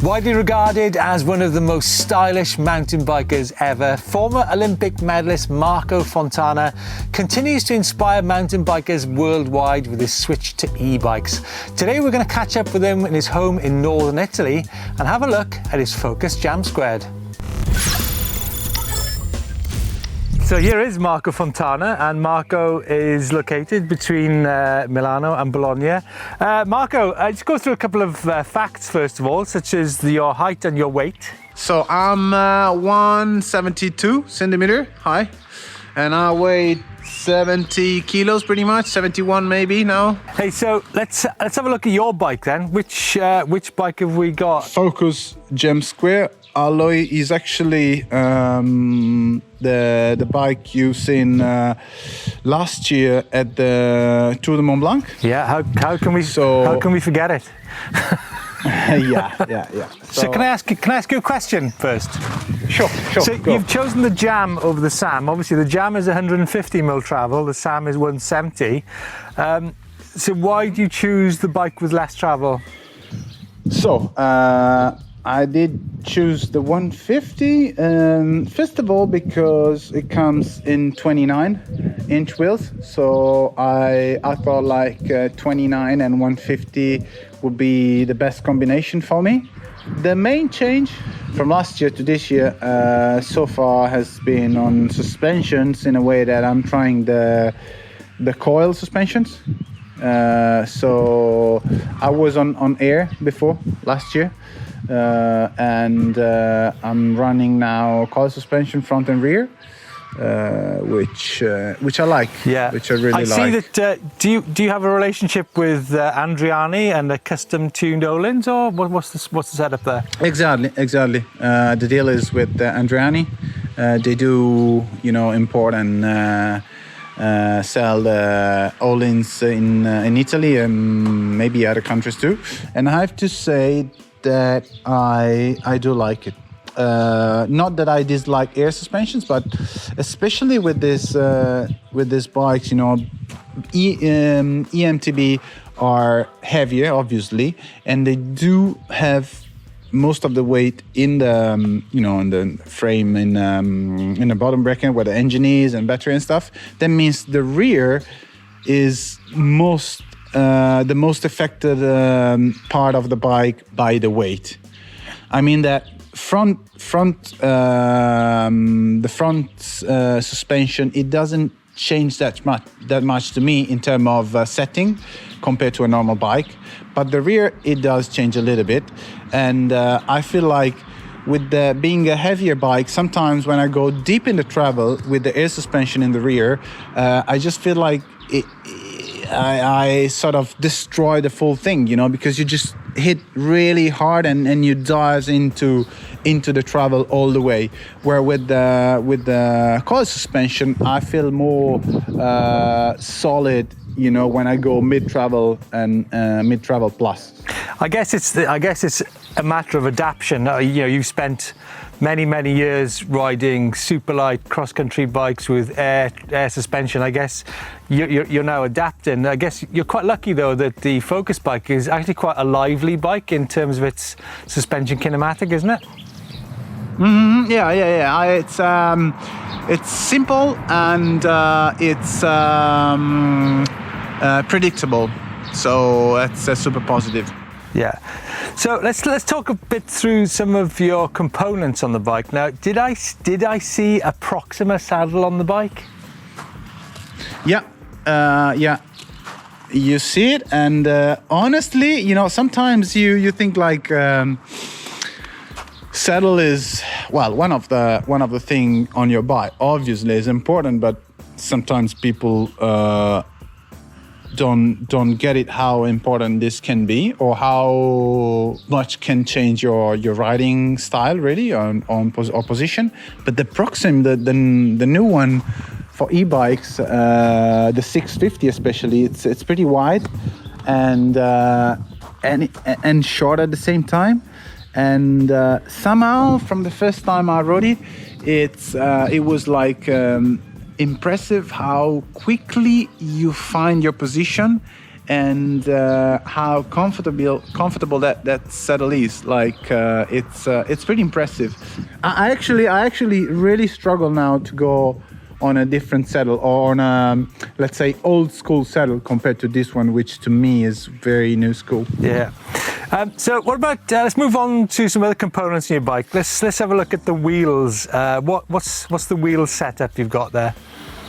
Widely regarded as one of the most stylish mountain bikers ever, former Olympic medalist Marco Fontana continues to inspire mountain bikers worldwide with his switch to e-bikes. Today we're going to catch up with him in his home in northern Italy and have a look at his Focus Jam2. So here is Marco Fontana, and Marco is located between Milano and Bologna. Marco, let's go through a couple of facts first of all, such as your height and your weight. So I'm 172 centimeter high, and I weigh 70 kilos pretty much, 71 maybe now. Hey, so let's have a look at your bike then. Which bike have we got? Focus Jam2 alloy is actually the bike you seen last year at the Tour de Mont Blanc. Yeah, how can we forget it? yeah. So can I ask you a question first? Sure. So you've chosen the Jam over the Sam. Obviously the Jam is 150mm travel, the Sam is 170. So why do you choose the bike with less travel? So I did choose the 150, first of all because it comes in 29-inch wheels, so I thought like 29 and 150 would be the best combination for me. The main change from last year to this year so far has been on suspensions, in a way that I'm trying the coil suspensions. So I was on air before last year. And I'm running now coil suspension front and rear, which I like. Yeah, which I really like. I see that. Do you have a relationship with Andriani and the custom tuned Olins, or what's the setup there? Exactly. The deal is with Andriani. They do import and sell the Olins in Italy and maybe other countries too. And I have to say that I do like it. Not that I dislike air suspensions, but especially with this bikes, eMTB are heavier, obviously, and they do have most of the weight in the in the frame, in the bottom bracket where the engine is and battery and stuff. That means the rear is the most affected part of the bike by the weight. I mean that the front suspension, it doesn't change that much to me in terms of setting compared to a normal bike, but the rear it does change a little bit, and I feel like with being a heavier bike, sometimes when I go deep in the travel with the air suspension in the rear, I just feel like I sort of destroy the full thing, because you just hit really hard and you dive into the travel all the way. Where with the coil suspension, I feel more solid, when I go mid-travel and mid-travel plus. I guess it's a matter of adaptation. You've spent many years riding super light cross-country bikes with air suspension. I guess you're now adapting. I guess you're quite lucky though that the Focus bike is actually quite a lively bike in terms of its suspension kinematic, isn't it? Mm-hmm. Yeah. It's simple and it's predictable, so it's super positive. Yeah. So let's talk a bit through some of your components on the bike. Now, did I see a Proxima saddle on the bike? Yeah. You see it, and honestly, sometimes you think like saddle is one of the thing on your bike. Obviously, is important, but sometimes people don't get it how important this can be, or how much can change your riding style really or position. But the Proxim, the new one for e-bikes, the 650 especially, it's pretty wide and short at the same time. And somehow from the first time I rode it, it was like impressive how quickly you find your position and how comfortable that saddle is. Like it's pretty impressive. I actually really struggle now to go on a different saddle, or on a, let's say, old school saddle compared to this one, which to me is very new school. Yeah. So what about, let's move on to some other components in your bike. Let's have a look at the wheels. What's the wheel setup you've got there?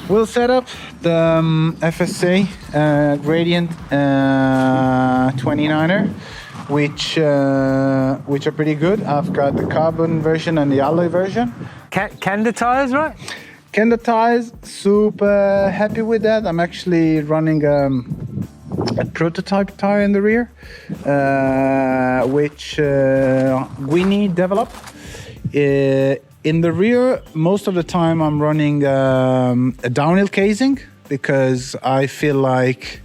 Wheel setup, the FSA Gradient 29er, which are pretty good. I've got the carbon version and the alloy version. Kenda tires, right? Kenda tires, super happy with that. I'm actually running a prototype tire in the rear, which Guinea developed. In the rear, most of the time I'm running a downhill casing, because I feel like,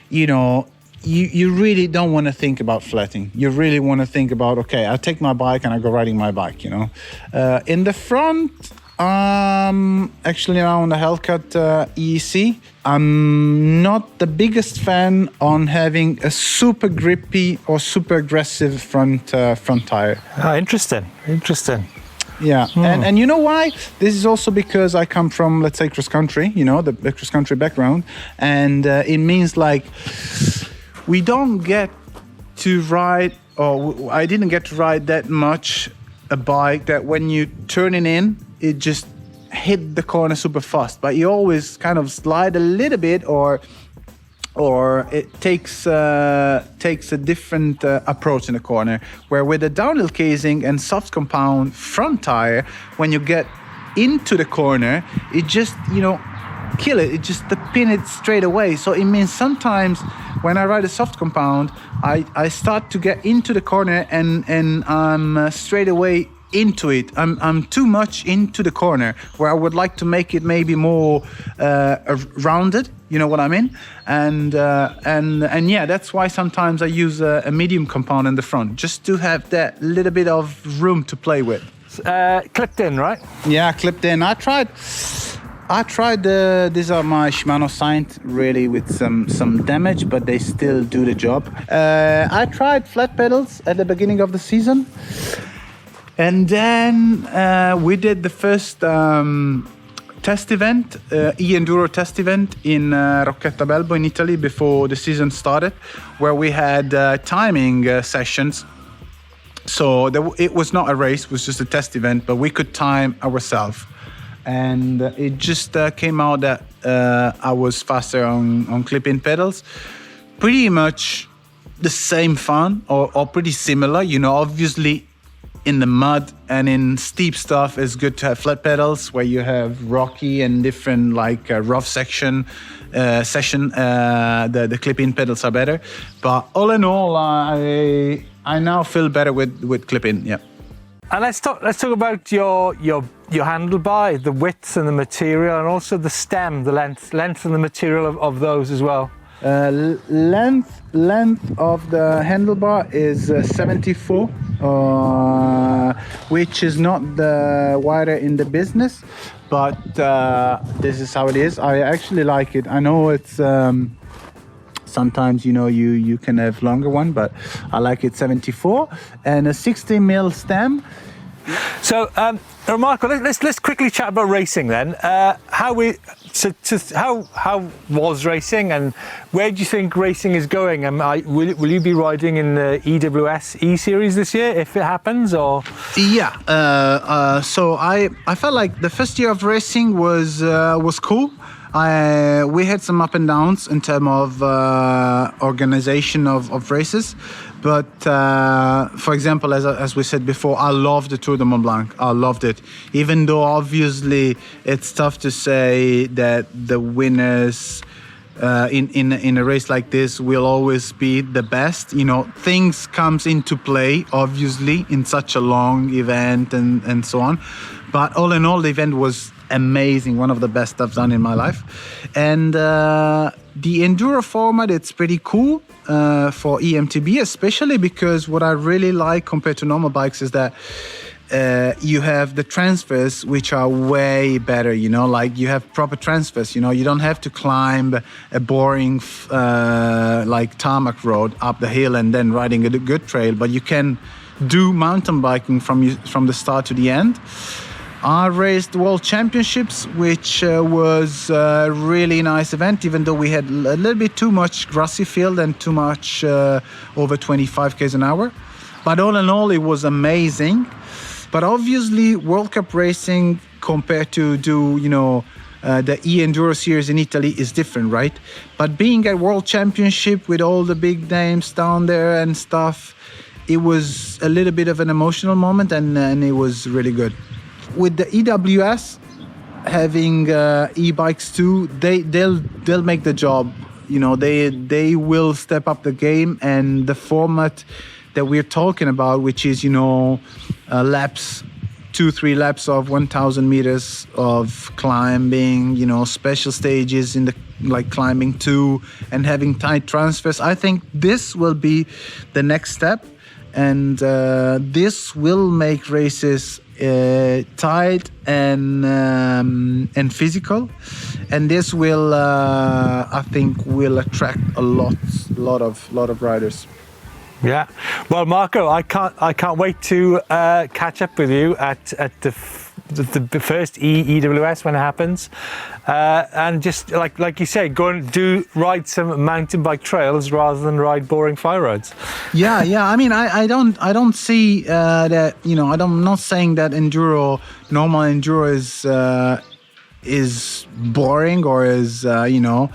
you really don't want to think about flatting. You really want to think about, okay, I take my bike and I go riding my bike, In the front, actually now on the Hellcat EEC, I'm not the biggest fan on having a super grippy or super aggressive front tire. Oh, interesting. Yeah, and you know why? This is also because I come from, let's say, cross country, the cross country background, and it means like we don't get to ride, or I didn't get to ride that much a bike that when you turn it in, it just hit the corner super fast, but you always kind of slide a little bit, or it takes a different approach in the corner, where with a downhill casing and soft compound front tire, when you get into the corner, it just, kill it. It just pin it straight away. So it means sometimes when I ride a soft compound, I start to get into the corner and I'm straight away into it. I'm too much into the corner, where I would like to make it maybe more rounded. You know what I mean? And yeah, that's why sometimes I use a medium compound in the front, just to have that little bit of room to play with. Clipped in, right? Yeah, clipped in. I tried. These are my Shimano Saint, really with some damage, but they still do the job. I tried flat pedals at the beginning of the season. And then we did the first test event, e-enduro test event in Rocchetta Belbo in Italy before the season started, where we had timing sessions. So it was not a race, it was just a test event, but we could time ourselves. And it just came out that I was faster on clip-in pedals. Pretty much the same fun, or pretty similar, obviously. In the mud and in steep stuff, it's good to have flat pedals, where you have rocky and different rough session. The clip-in pedals are better, but all in all, I now feel better with clip-in. Yeah. And let's talk about your handlebar, the width and the material, and also the stem, the length and the material of those as well. Length of the handlebar is 74, which is not the wider in the business, but this is how it is. I actually like it. I know it's sometimes you can have longer one, but I like it 74, and a 60 mil stem. So, Marco, let's quickly chat about racing then. How was racing, and where do you think racing is going? Will you be riding in the EWS E Series this year if it happens, or? Yeah. So I felt like the first year of racing was cool. We had some up and downs in terms of organization of races. But for example, as we said before, I love the Tour de Mont Blanc. I loved it. Even though obviously it's tough to say that the winners in a race like this will always be the best. Things comes into play, obviously, in such a long event and so on. But all in all, the event was amazing, one of the best I've done in my life. And the enduro format, it's pretty cool for eMTB, especially because what I really like compared to normal bikes is that you have the transfers, which are way better, you know, like you have proper transfers, you know, you don't have to climb a boring like tarmac road up the hill and then riding a good trail, but you can do mountain biking from the start to the end. I raced World Championships, which was a really nice event, even though we had a little bit too much grassy field and too much over 25 k's an hour. But all in all, it was amazing. But obviously, World Cup racing compared to the e-enduro series in Italy is different, right? But being at World Championship with all the big names down there and stuff, it was a little bit of an emotional moment, and it was really good. With the EWS having e-bikes too, they'll make the job. You know, they will step up the game, and the format that we're talking about, which is, you know, laps, 2-3 laps of 1,000 meters of climbing, you know, special stages in the like climbing 2 and having tight transfers. I think this will be the next step, and this will make races tight and physical, and this will I think will attract a lot of riders. Yeah, well, Marco, I can't wait to catch up with you at the first EWS when it happens, and just like you say, go and ride some mountain bike trails rather than ride boring fire roads. Yeah. I mean, I don't see that. You know, I'm not saying that normal enduro is boring or is you know,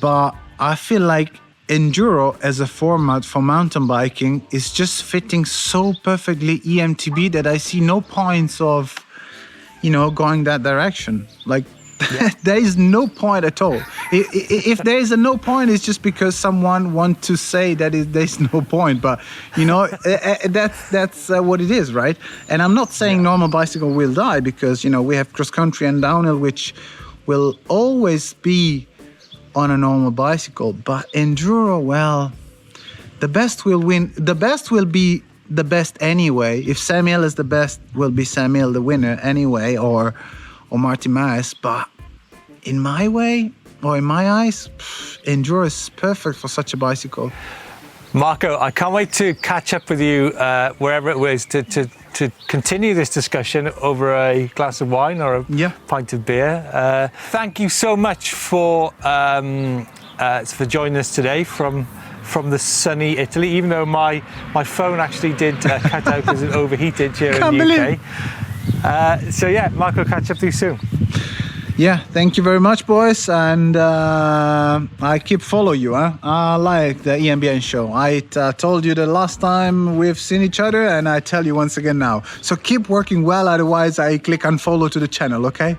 but I feel like enduro as a format for mountain biking is just fitting so perfectly eMTB that I see no points of, you know, going that direction. Like, yeah. There is no point at all. If there is a no point, it's just because someone wants to say that there's no point. But, you know, that's what it is, right? And I'm not saying normal bicycle will die, because, you know, we have cross country and downhill, which will always be on a normal bicycle. But enduro, well, the best will win. The best will be the best anyway. If Samuel is the best, will be Samuel the winner anyway, or Martin Maes. But in my way, or in my eyes, enduro is perfect for such a bicycle. Marco, I can't wait to catch up with you wherever it was to continue this discussion over a glass of wine or a pint of beer. Thank you so much for joining us today from the sunny Italy, even though my phone actually did cut out because it overheated here in the UK. So yeah, Marco, catch up with you soon. Yeah, thank you very much, boys, and I keep follow you. I like the EMBN show. I told you the last time we've seen each other, and I tell you once again now. So keep working well, otherwise I click unfollow to the channel, okay?